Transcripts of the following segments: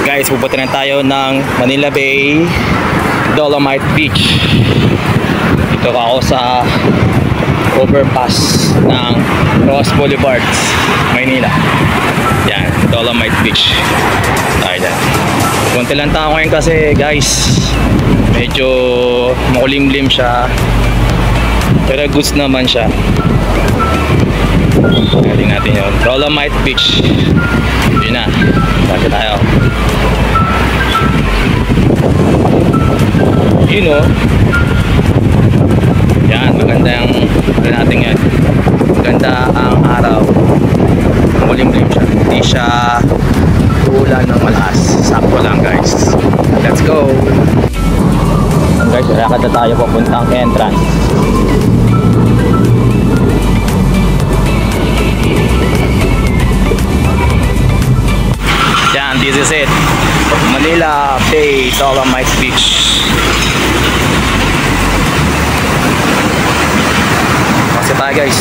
Guys, pupunta na tayo ng Manila Bay Dolomite Beach. Dito ako sa overpass ng Ross Boulevard, Maynila. Yan, Dolomite Beach. Tayo dyan. Kunti lang tao ngayon kasi guys, medyo makulimlim siya, pero goods naman siya. Galing natin yun, Dolomite Beach. Yun na, kasi tayo. You know, yan, maganda yung natin yan. Maganda ang araw, makulimlim siya, hindi siya ulan ng malakas. Sakto lang guys. Let's go. Guys, lakad na tayo papuntang entrance. Yan, this is it, Manila Bay Dolomite Beach. Kasi tayo guys.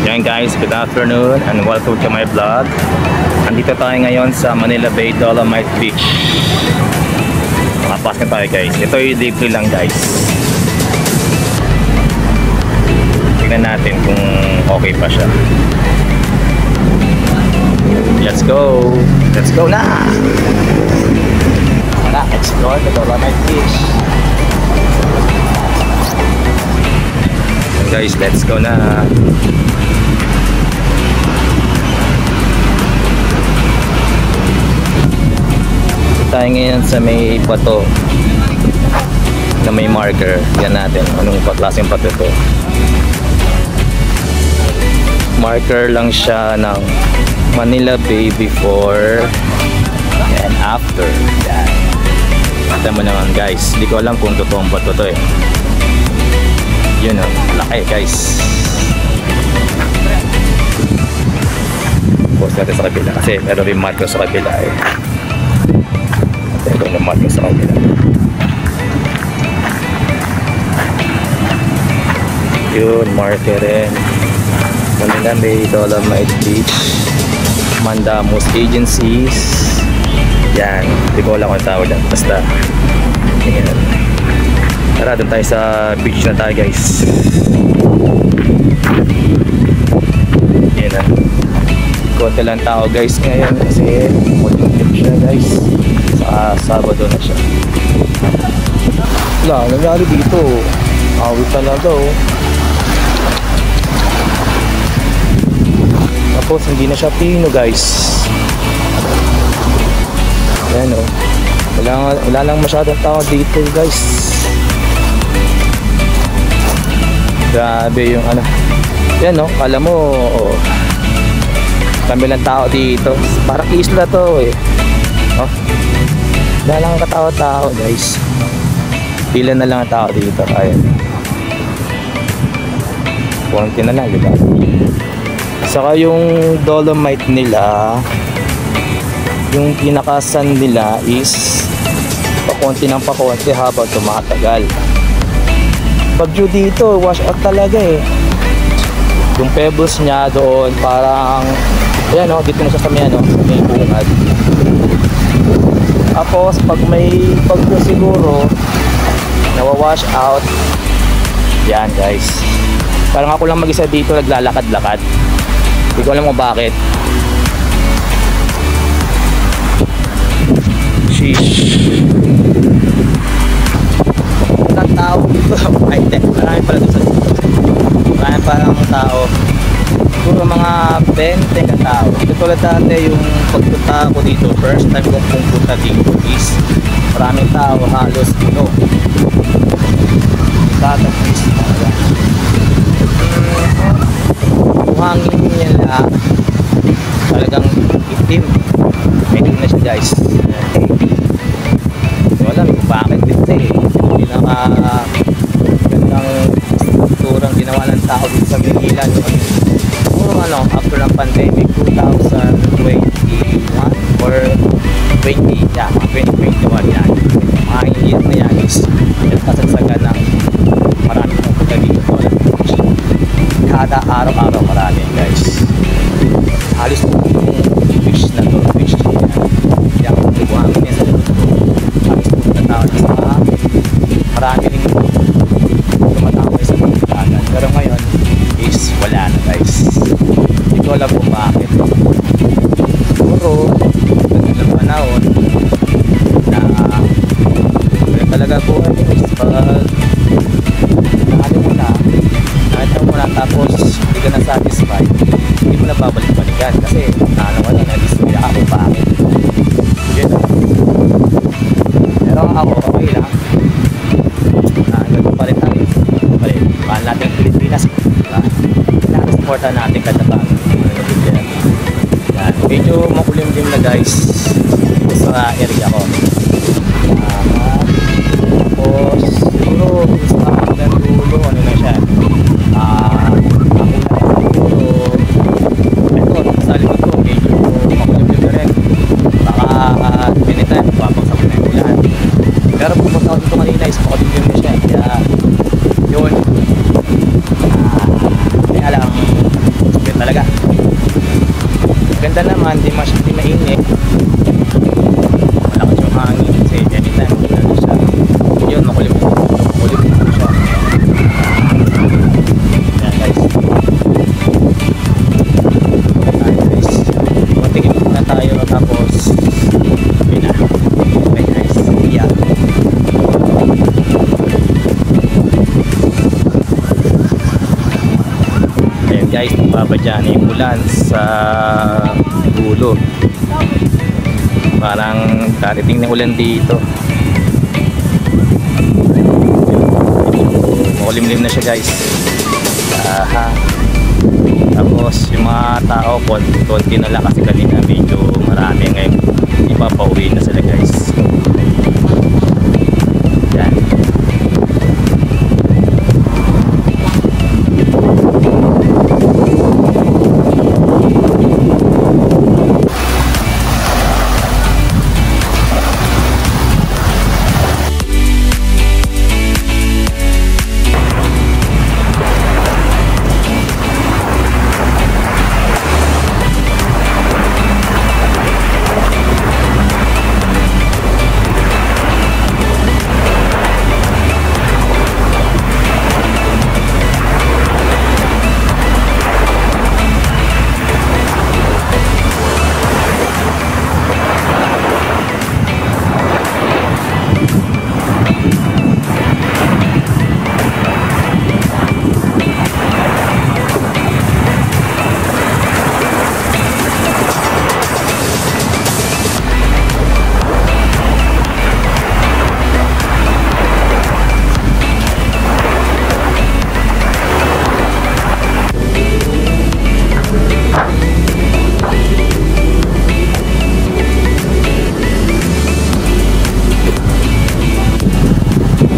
Yan guys, good afternoon and welcome to my vlog. Andito tayo ngayon sa Manila Bay Dolomite Beach. Makapas na tayo guys. Ito yung libre lang guys. Tingnan natin kung okay pa siya. Let's go! Let's go na! Tara, explore the Dolomite Beach. Guys, let's go na! Tayo ngayon sa may bato na may marker. Yan natin anong klaseng bato ito. Marker lang siya ng Manila Bay before and after. Yan. Kita mo naman guys, hindi ko alam kung totoong bato to eh. Yun o, laki guys. Post natin sa kabila kasi meron rin marker sa kabila eh. Meron rin marker sa kabila. Yun, marker rin. Manila Bay Dolomite Beach, Mandamos Agencies. Yan, hindi ko alam kung tawag dyan. Basta yan. Tara, doon tayo sa beach na tayo guys. Yan na. Konti lang tao guys ngayon kasi mulimlim siya guys. Sa Sabado na siya. Wala, nangyari dito. Awit talaga oh. Tapos hindi na siya pino guys. Ayan o. Wala lang masyadong tao dito guys. Grabe yung ano. Ayan o. Alam mo kami lang tao dito. Parang isla to eh. Oh. Wala lang katao-tao guys. Pila na lang ang tao dito. Ayan. Konti na lang diba? Saka yung Dolomite nila, yung pinakasan nila is pakonti ng pakonti habang tumatagal. Pag due dito, wash out talaga eh. Yung pebbles niya doon parang ayan o, dito na siya sa may ano, may bungad. Tapos pag may pagdo siguro nawawash out. Yan guys. Parang ako lang mag-isa dito naglalakad-lakad. Hindi ko alam kung bakit. Sheesh. Ilang tao dito. Ay, hindi. Marami pala dito. Marami parang tao. Siguro mga 20 na tao. Tulad dati yung pagpunta ko dito, first time kong pumunta dito is maraming tao halos dito. Tatapos talaga. Yung hangin niya talagang itim. Medyo na siya guys. Wala kung bakit dito eh. Pinaka gandang strukturang ginawa ng tao dito sa Manila. Siguro ano, after ng pandemic 2021 or 2021 yan. Mga sa araw-araw marami guys. Halos yung fish na to, fish yan. Yung buhangin niya sa likod ko. Halos tumatawag sa mga marami rin tumatawag sa mga dagat. Pero ngayon is wala na guys. Hindi ko alam kung bakit. Siguro, nagdalang panahon na wala talaga po guys. Pag nakali mo na, nakita mo na tapos hindi ka na satisfied, hindi mo na babalik-balikan kasi ano ka na, na-display ka kung bakit. Yun. Pero ako, okay lang. Ganun pa rin tayo. Mahal natin ang Pilipinas. Diba? Nakasuporta natin kada ba. Yan. Medyo makulimlim na guys sa area ko. Tapos siguro sa hanggang dulo ano na siya. Ito, sa likod ko medyo makulimlim na rin. Baka anytime babagsak na yung ulan. Pero pupunta ako dito kanina is makulimlim na siya. Kaya yun. Kaya lang yun talaga. Ganda naman, di mainit. Malakas yung hangin kasi anytime ulan na siya. Yun, makulimlim na siya. Yan guys. Matigil na tayo tapos yun na. Okay guys, yeah. Ayan guys, babadyan yung ulan sa dulo. Parang darating na ulan dito. Makulimlim na siya guys. Tapos yung mga tao konti na lang kasi kanina medyo marami ngayon. Iba pa uwi na sila guys. Yan.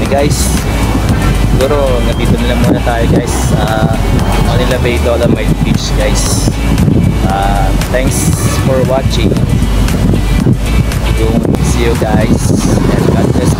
Guys, siguro dito na lang muna tayo guys sa Manila Bay Dolomite Beach guys. Thanks for watching. See you guys and God bless.